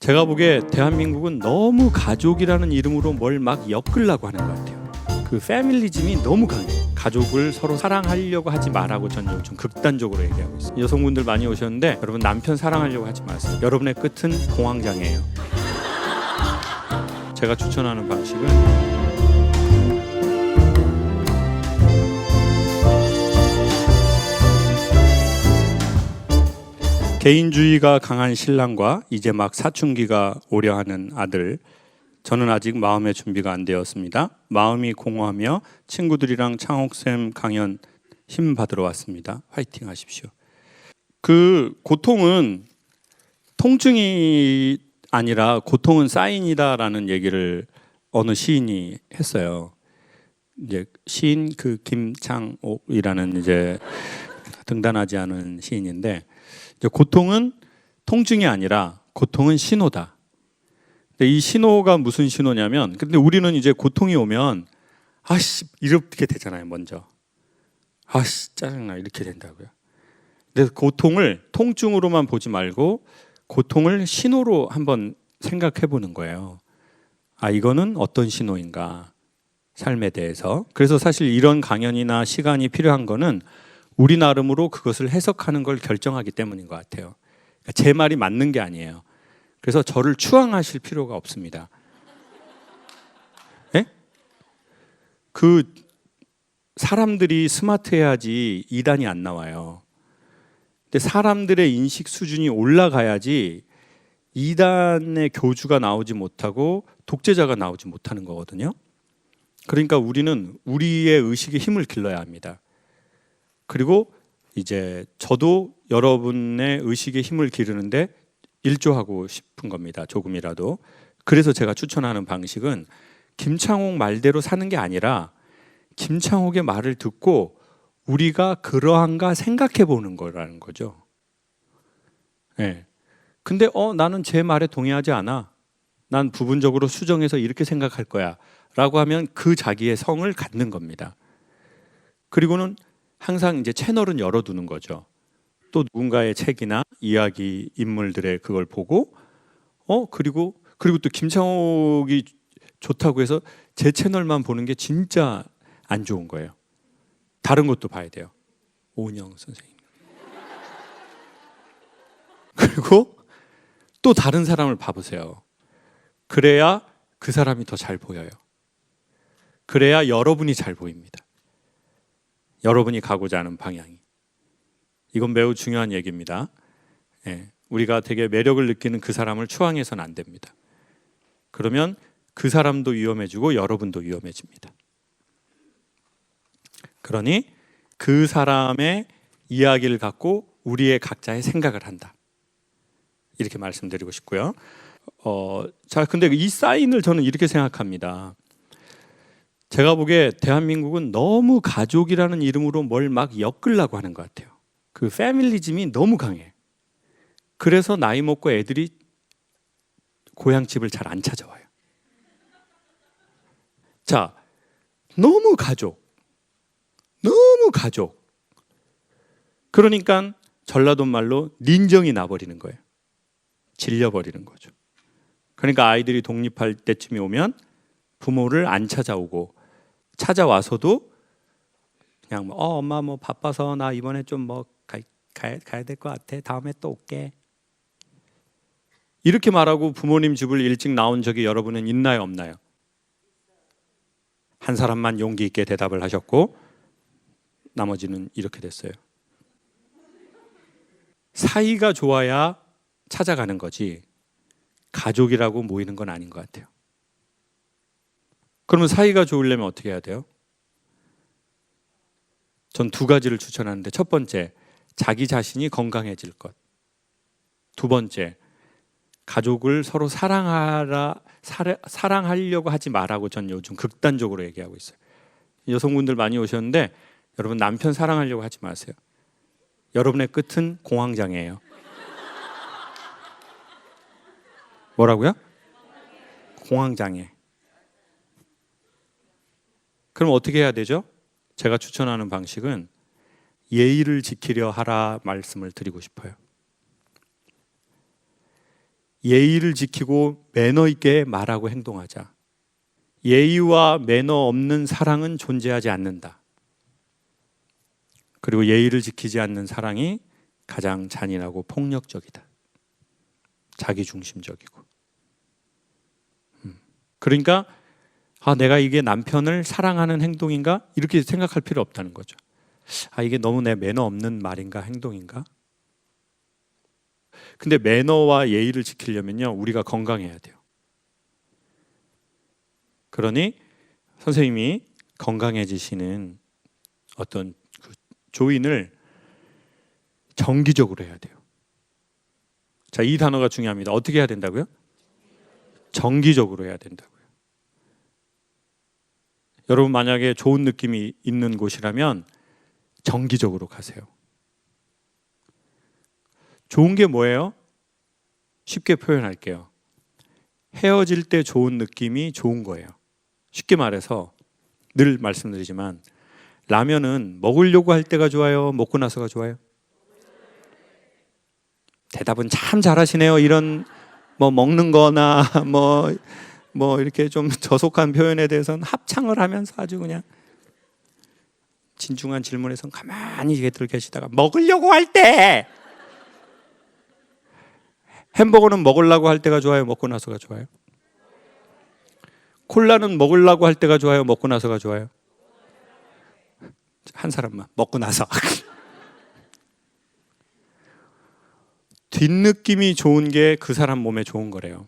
제가 보기에 대한민국은 너무 가족이라는 이름으로 뭘 막 엮으려고 하는 것 같아요. 그 패밀리즘이 너무 강해요. 가족을 서로 사랑하려고 하지 말라고 저는 요즘 극단적으로 얘기하고 있어요. 여성분들 많이 오셨는데 여러분 남편 사랑하려고 하지 마세요. 여러분의 끝은 공황장애예요. 제가 추천하는 방식은 개인주의가 강한 신랑과 이제 막 사춘기가 오려 하는 아들. 저는 아직 마음의 준비가 안 되었습니다. 마음이 공허하며 친구들이랑 창옥쌤 강연 힘 받으러 왔습니다. 화이팅 하십시오. 그 고통은 통증이 아니라 고통은 사인이다라는 얘기를 어느 시인이 했어요. 이제 시인 그 김창옥이라는 이제 등단하지 않은 시인인데 이제 고통은 통증이 아니라 고통은 신호다. 근데 이 신호가 무슨 신호냐면, 근데 우리는 이제 고통이 오면 아씨 이렇게 되잖아요. 먼저 아씨 짜증나 이렇게 된다고요. 근데 고통을 통증으로만 보지 말고 고통을 신호로 한번 생각해 보는 거예요. 아, 이거는 어떤 신호인가 삶에 대해서. 그래서 사실 이런 강연이나 시간이 필요한 거는 우리 나름으로 그것을 해석하는 걸 결정하기 때문인 것 같아요. 그러니까 제 말이 맞는 게 아니에요. 그래서 저를 추앙하실 필요가 없습니다. 예? 그 사람들이 스마트해야지 이단이 안 나와요. 근데 사람들의 인식 수준이 올라가야지 이단의 교주가 나오지 못하고 독재자가 나오지 못하는 거거든요. 그러니까 우리는 우리의 의식에 힘을 길러야 합니다. 그리고 이제 저도 여러분의 의식에 힘을 기르는데 일조하고 싶은 겁니다. 조금이라도. 그래서 제가 추천하는 방식은 김창옥 말대로 사는 게 아니라 김창옥의 말을 듣고 우리가 그러한가 생각해 보는 거라는 거죠. 네. 근데 나는 제 말에 동의하지 않아. 난 부분적으로 수정해서 이렇게 생각할 거야. 라고 하면 그 자기의 성을 갖는 겁니다. 그리고는 항상 이제 채널은 열어두는 거죠. 또 누군가의 책이나 이야기 인물들의 그걸 보고 그리고 또 김창옥이 좋다고 해서 제 채널만 보는 게 진짜 안 좋은 거예요. 다른 것도 봐야 돼요. 오은영 선생님. 그리고 또 다른 사람을 봐보세요. 그래야 그 사람이 더 잘 보여요. 그래야 여러분이 잘 보입니다. 여러분이 가고자 하는 방향이. 이건 매우 중요한 얘기입니다. 예, 우리가 되게 매력을 느끼는 그 사람을 추앙해서는 안 됩니다. 그러면 그 사람도 위험해지고 여러분도 위험해집니다. 그러니 그 사람의 이야기를 갖고 우리의 각자의 생각을 한다. 이렇게 말씀드리고 싶고요. 자, 근데 이 사인을 저는 이렇게 생각합니다. 제가 보기에 대한민국은 너무 가족이라는 이름으로 뭘 막 엮으려고 하는 것 같아요. 그 패밀리즘이 너무 강해. 그래서 나이 먹고 애들이 고향집을 잘 안 찾아와요. 자, 너무 가족. 그러니까 전라도 말로 닌정이 나버리는 거예요. 질려버리는 거죠. 그러니까 아이들이 독립할 때쯤이 오면 부모를 안 찾아오고 찾아와서도 그냥 엄마 바빠서 나 이번에 좀 가야 될 것 같아. 다음에 또 올게. 이렇게 말하고 부모님 집을 일찍 나온 적이 여러분은 있나요, 없나요? 한 사람만 용기 있게 대답을 하셨고 나머지는 이렇게 됐어요. 사이가 좋아야 찾아가는 거지 가족이라고 모이는 건 아닌 것 같아요. 그러면 사이가 좋으려면 어떻게 해야 돼요? 전 두 가지를 추천하는데, 첫 번째, 자기 자신이 건강해질 것. 두 번째, 가족을 서로 사랑하려고 하지 말라고 전 요즘 극단적으로 얘기하고 있어요. 여성분들 많이 오셨는데 여러분 남편 사랑하려고 하지 마세요. 여러분의 끝은 공황장애예요. 뭐라고요? 공황장애. 그럼 어떻게 해야 되죠? 제가 추천하는 방식은 예의를 지키려 하라 말씀을 드리고 싶어요. 예의를 지키고 매너 있게 말하고 행동하자. 예의와 매너 없는 사랑은 존재하지 않는다. 그리고 예의를 지키지 않는 사랑이 가장 잔인하고 폭력적이다. 자기중심적이고. 그러니까 내가 이게 남편을 사랑하는 행동인가? 이렇게 생각할 필요 없다는 거죠. 이게 너무 내 매너 없는 말인가 행동인가? 근데 매너와 예의를 지키려면요, 우리가 건강해야 돼요. 그러니 선생님이 건강해지시는 어떤 그 조인을 정기적으로 해야 돼요. 자, 이 단어가 중요합니다. 어떻게 해야 된다고요? 정기적으로 해야 된다고요. 여러분 만약에 좋은 느낌이 있는 곳이라면 정기적으로 가세요. 좋은 게 뭐예요? 쉽게 표현할게요. 헤어질 때 좋은 느낌이 좋은 거예요. 쉽게 말해서 늘 말씀드리지만 라면은 먹으려고 할 때가 좋아요? 먹고 나서가 좋아요? 대답은 참 잘하시네요. 이런 먹는 거나 이렇게 좀 저속한 표현에 대해서는 합창을 하면서 아주 그냥 진중한 질문에선 가만히 이렇게 계시다가 먹으려고 할 때 햄버거는 먹으려고 할 때가 좋아요? 먹고 나서가 좋아요? 콜라는 먹으려고 할 때가 좋아요? 먹고 나서가 좋아요? 한 사람만 먹고 나서. 뒷느낌이 좋은 게 그 사람 몸에 좋은 거래요.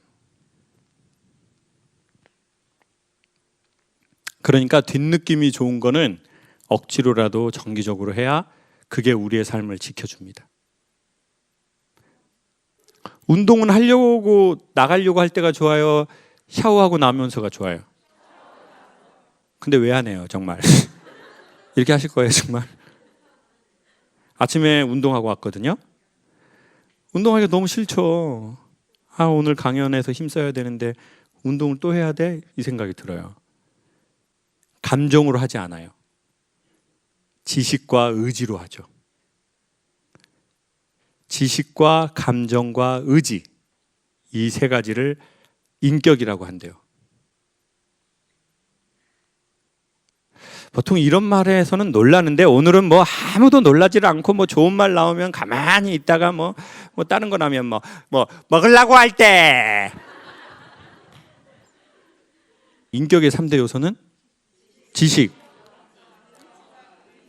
그러니까 뒷느낌이 좋은 거는 억지로라도 정기적으로 해야 그게 우리의 삶을 지켜줍니다. 운동은 하려고 나가려고 할 때가 좋아요? 샤워하고 나면서가 좋아요? 근데 왜 안 해요, 정말? 이렇게 하실 거예요, 정말? 아침에 운동하고 왔거든요. 운동하기가 너무 싫죠. 오늘 강연에서 힘써야 되는데 운동을 또 해야 돼? 이 생각이 들어요. 감정으로 하지 않아요. 지식과 의지로 하죠. 지식과 감정과 의지, 이 세 가지를 인격이라고 한대요. 보통 이런 말에서는 놀라는데 오늘은 아무도 놀라지를 않고 좋은 말 나오면 가만히 있다가 다른 거 나면 먹으려고 할 때. 인격의 3대 요소는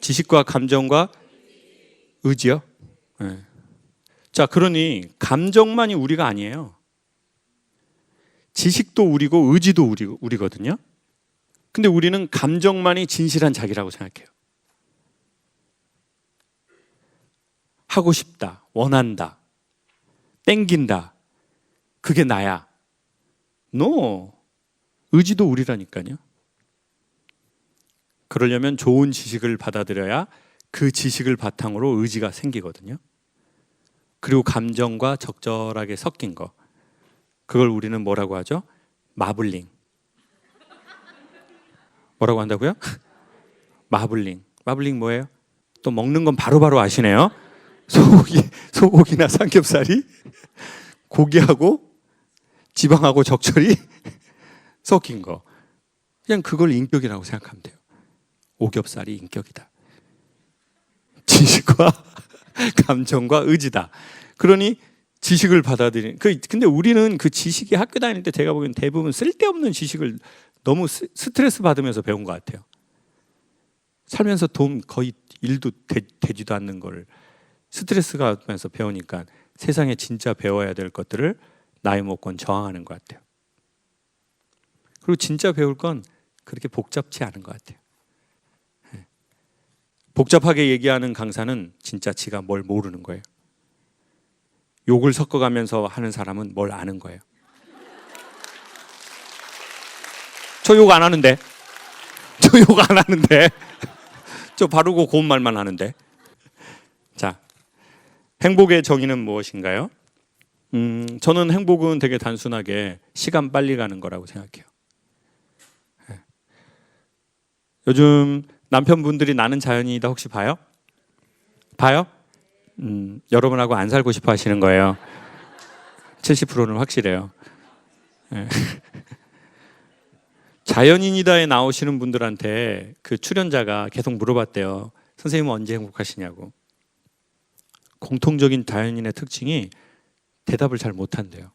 지식과 감정과 의지요. 네. 자, 그러니 감정만이 우리가 아니에요. 지식도 우리고 의지도 우리거든요. 근데 우리는 감정만이 진실한 자기라고 생각해요. 하고 싶다, 원한다, 땡긴다, 그게 나야. No, 의지도 우리라니까요. 그러려면 좋은 지식을 받아들여야 그 지식을 바탕으로 의지가 생기거든요. 그리고 감정과 적절하게 섞인 거, 그걸 우리는 뭐라고 하죠? 마블링. 뭐라고 한다고요? 마블링. 마블링 뭐예요? 또 먹는 건 바로바로 아시네요. 소고기나 삼겹살이 고기하고 지방하고 적절히 섞인 거. 그냥 그걸 인격이라고 생각하면 돼요. 오겹살이 인격이다. 지식과 감정과 의지다. 그러니 지식을 받아들이는. 근데 우리는 그 지식이 학교 다닐 때 제가 보기엔 대부분 쓸데없는 지식을 너무 스트레스 받으면서 배운 것 같아요. 살면서 거의 일도 되지도 않는 걸 스트레스가 받으면서 배우니까 세상에 진짜 배워야 될 것들을 나이 먹고는 저항하는 것 같아요. 그리고 진짜 배울 건 그렇게 복잡치 않은 것 같아요. 복잡하게 얘기하는 강사는 진짜 지가 뭘 모르는 거예요. 욕을 섞어가면서 하는 사람은 뭘 아는 거예요. 저 욕 안 하는데. 저 바르고 고운 말만 하는데. 자, 행복의 정의는 무엇인가요? 저는 행복은 되게 단순하게 시간 빨리 가는 거라고 생각해요. 요즘 남편분들이 나는 자연이다 혹시 봐요? 봐요? 여러분하고 안 살고 싶어 하시는 거예요. 70%는 확실해요. 네. 자연인이다에 나오시는 분들한테 그 출연자가 계속 물어봤대요. 선생님은 언제 행복하시냐고. 공통적인 자연인의 특징이 대답을 잘 못한대요.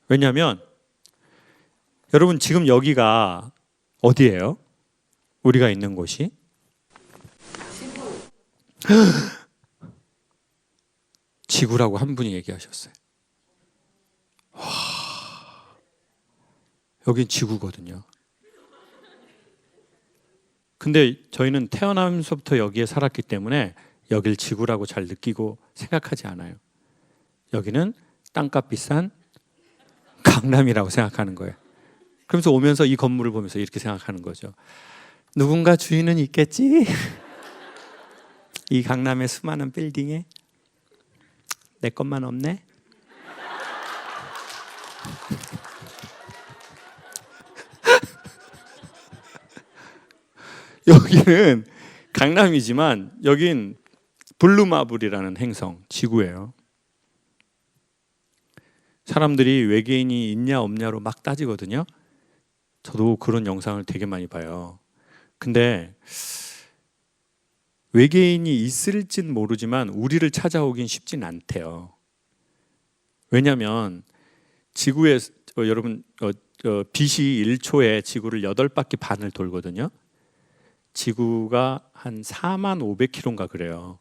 왜냐하면 여러분 지금 여기가 어디예요? 우리가 있는 곳이? 지구라고 한 분이 얘기하셨어요. 와, 여긴 지구거든요. 근데 저희는 태어나면서부터 여기에 살았기 때문에 여길 지구라고 잘 느끼고 생각하지 않아요. 여기는 땅값 비싼 강남이라고 생각하는 거예요. 그러면서 오면서 이 건물을 보면서 이렇게 생각하는 거죠. 누군가 주인은 있겠지? 이 강남의 수많은 빌딩에 내 것만 없네? 여기는 강남이지만 여긴 블루마블이라는 행성, 지구예요. 사람들이 외계인이 있냐 없냐로 막 따지거든요. 저도 그런 영상을 되게 많이 봐요. 근데 외계인이 있을진 모르지만 우리를 찾아오긴 쉽진 않대요. 왜냐하면 지구에 여러분 빛이 1초에 지구를 8바퀴 반을 돌거든요. 지구가 한 4만 500km인가 그래요.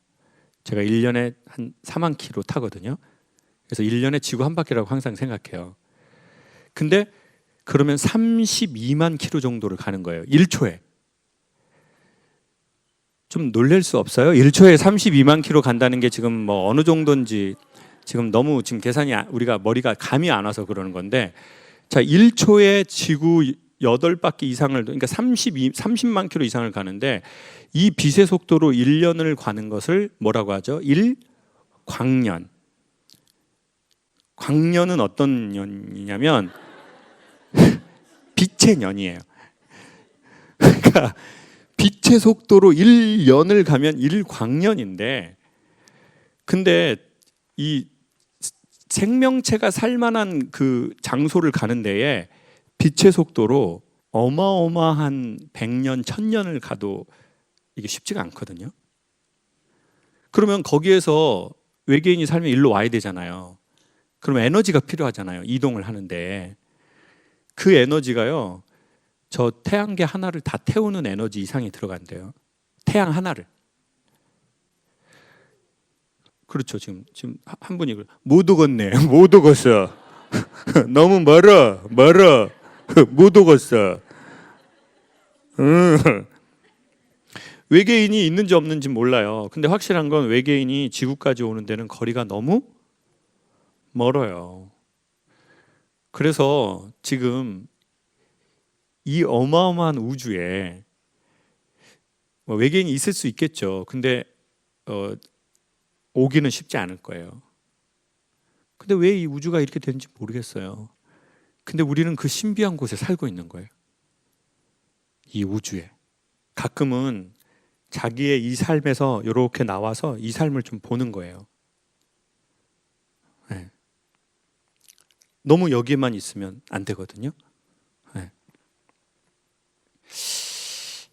제가 1년에 한 4만 km 타거든요. 그래서 1년에 지구 한 바퀴라고 항상 생각해요. 근데 그러면 32만 km 정도를 가는 거예요. 1초에. 좀 놀랄 수 없어요? 1초에 32만 km 간다는 게 지금 뭐 어느 정도인지 지금 너무 지금 계산이 우리가 머리가 감이 안 와서 그러는 건데, 자, 1초에 지구 8바퀴 이상을, 그러니까 30만 km 이상을 가는데 이 빛의 속도로 1년을 가는 것을 뭐라고 하죠? 1광년. 광년은 어떤 년이냐면 빛의 년이에요. 그러니까 빛의 속도로 1년을 가면 1광년인데, 근데 이 생명체가 살만한 그 장소를 가는 데에 빛의 속도로 어마어마한 100년, 1000년을 가도 이게 쉽지가 않거든요. 그러면 거기에서 외계인이 살면 일로 와야 되잖아요. 그럼 에너지가 필요하잖아요. 이동을 하는데. 그 에너지가요, 저 태양계 하나를 다 태우는 에너지 이상이 들어간대요. 태양 하나를. 그렇죠. 지금 한 분이 못 오겠네. 못 오겠어. 너무 멀어. 못 오겠어. 외계인이 있는지 없는지 몰라요. 근데 확실한 건 외계인이 지구까지 오는 데는 거리가 너무 멀어요. 그래서 지금 이 어마어마한 우주에 외계인이 있을 수 있겠죠. 근데 오기는 쉽지 않을 거예요. 근데 왜 이 우주가 이렇게 되는지 모르겠어요. 근데 우리는 그 신비한 곳에 살고 있는 거예요. 이 우주에. 가끔은 자기의 이 삶에서 이렇게 나와서 이 삶을 좀 보는 거예요. 네. 너무 여기에만 있으면 안 되거든요. 네.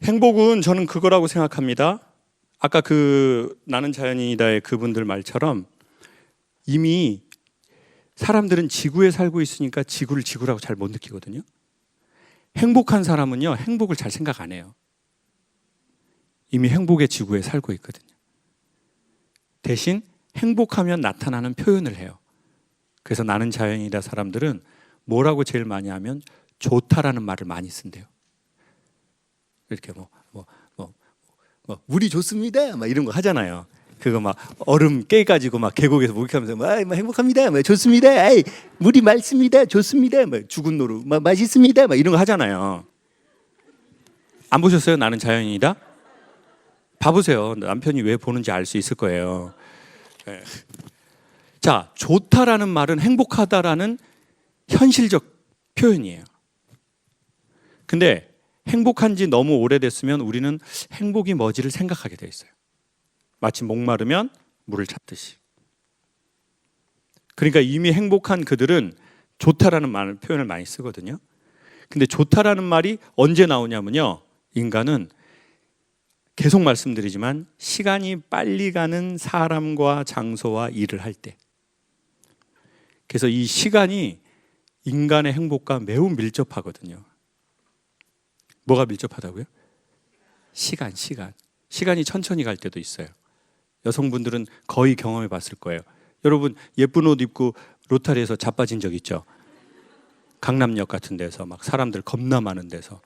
행복은 저는 그거라고 생각합니다. 아까 그 나는 자연인이다의 그분들 말처럼 이미 사람들은 지구에 살고 있으니까 지구를 지구라고 잘 못 느끼거든요. 행복한 사람은요, 행복을 잘 생각 안 해요. 이미 행복의 지구에 살고 있거든요. 대신 행복하면 나타나는 표현을 해요. 그래서 나는 자연이다 사람들은 뭐라고 제일 많이 하면 좋다라는 말을 많이 쓴대요. 이렇게 물이 좋습니다 막 이런 거 하잖아요. 그거 막 얼음 깨가지고 막 계곡에서 목욕하면서 막 행복합니다, 막 좋습니다, 아이, 물이 맑습니다, 좋습니다, 막 죽은 노루, 막 맛있습니다, 막 이런 거 하잖아요. 안 보셨어요? 나는 자연이다? 봐보세요. 남편이 왜 보는지 알 수 있을 거예요. 네. 자, 좋다라는 말은 행복하다라는 현실적 표현이에요. 근데 행복한 지 너무 오래됐으면 우리는 행복이 뭐지를 생각하게 돼 있어요. 마치 목마르면 물을 찾듯이. 그러니까 이미 행복한 그들은 좋다라는 표현을 많이 쓰거든요. 근데 좋다라는 말이 언제 나오냐면요. 인간은 계속 말씀드리지만 시간이 빨리 가는 사람과 장소와 일을 할 때. 그래서 이 시간이 인간의 행복과 매우 밀접하거든요. 뭐가 밀접하다고요? 시간. 시간이 천천히 갈 때도 있어요. 여성분들은 거의 경험해 봤을 거예요. 여러분 예쁜 옷 입고 로타리에서 자빠진 적 있죠? 강남역 같은 데서 막 사람들 겁나 많은 데서.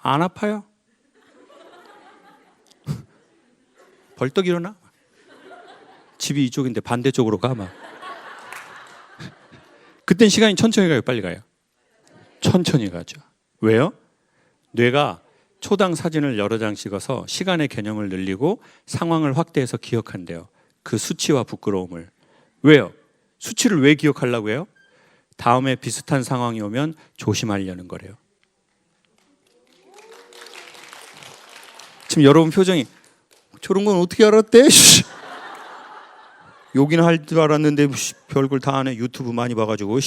안 아파요? 벌떡 일어나? 집이 이쪽인데 반대쪽으로 가 막. 그땐 시간이 천천히 가요, 빨리 가요? 천천히 가죠. 왜요? 뇌가 초당 사진을 여러 장 찍어서 시간의 개념을 늘리고 상황을 확대해서 기억한대요. 그 수치와 부끄러움을. 왜요? 수치를 왜 기억하려고 해요? 다음에 비슷한 상황이 오면 조심하려는 거래요. 지금 여러분 표정이 저런 건 어떻게 알았대? 욕이나 할 줄 알았는데 별걸 다 하네. 유튜브 많이 봐가지고.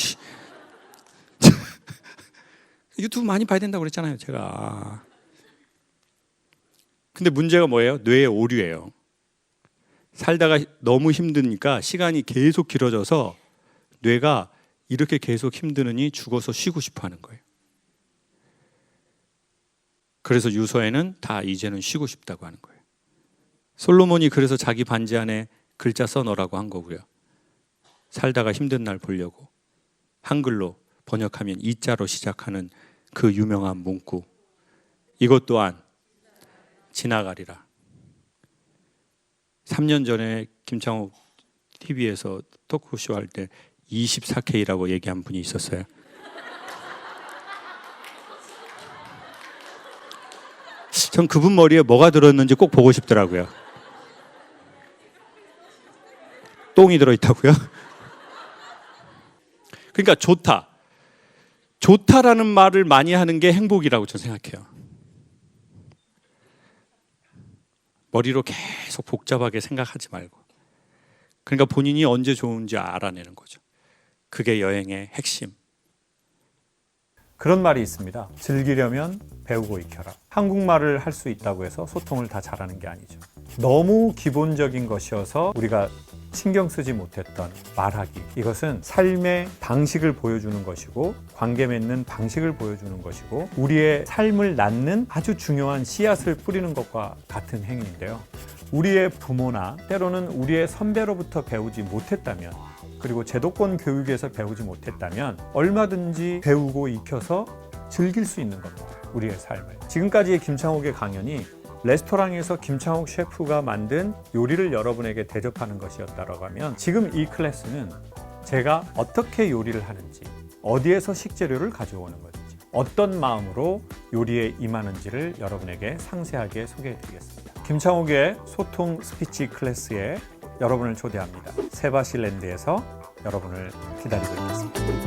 유튜브 많이 봐야 된다고 그랬잖아요, 제가. 근데 문제가 뭐예요? 뇌의 오류예요. 살다가 너무 힘드니까 시간이 계속 길어져서 뇌가 이렇게 계속 힘드느니 죽어서 쉬고 싶어 하는 거예요. 그래서 유서에는 다 이제는 쉬고 싶다고 하는 거예요. 솔로몬이 그래서 자기 반지 안에 글자 써넣으라고 한 거고요. 살다가 힘든 날 보려고. 한글로 번역하면 이자로 시작하는 그 유명한 문구. 이것 또한 지나가리라. 3년 전에 김창욱 TV에서 토크쇼 할 때 24K라고 얘기한 분이 있었어요. 전 그분 머리에 뭐가 들었는지 꼭 보고 싶더라고요. 똥이 들어있다고요? 그러니까 좋다라는 말을 많이 하는 게 행복이라고 저는 생각해요. 머리로 계속 복잡하게 생각하지 말고. 그러니까 본인이 언제 좋은지 알아내는 거죠. 그게 여행의 핵심. 그런 말이 있습니다. 즐기려면 배우고 익혀라. 한국말을 할 수 있다고 해서 소통을 다 잘하는 게 아니죠. 너무 기본적인 것이어서 우리가 신경 쓰지 못했던 말하기. 이것은 삶의 방식을 보여주는 것이고 관계 맺는 방식을 보여주는 것이고 우리의 삶을 낳는 아주 중요한 씨앗을 뿌리는 것과 같은 행위인데요. 우리의 부모나 때로는 우리의 선배로부터 배우지 못했다면 그리고 제도권 교육에서 배우지 못했다면 얼마든지 배우고 익혀서 즐길 수 있는 겁니다. 우리의 삶을. 지금까지의 김창욱의 강연이 레스토랑에서 김창욱 셰프가 만든 요리를 여러분에게 대접하는 것이었다고 하면 지금 이 클래스는 제가 어떻게 요리를 하는지 어디에서 식재료를 가져오는 건지 어떤 마음으로 요리에 임하는지를 여러분에게 상세하게 소개해 드리겠습니다. 김창욱의 소통 스피치 클래스에 여러분을 초대합니다. 세바실랜드에서 여러분을 기다리고 있겠습니다.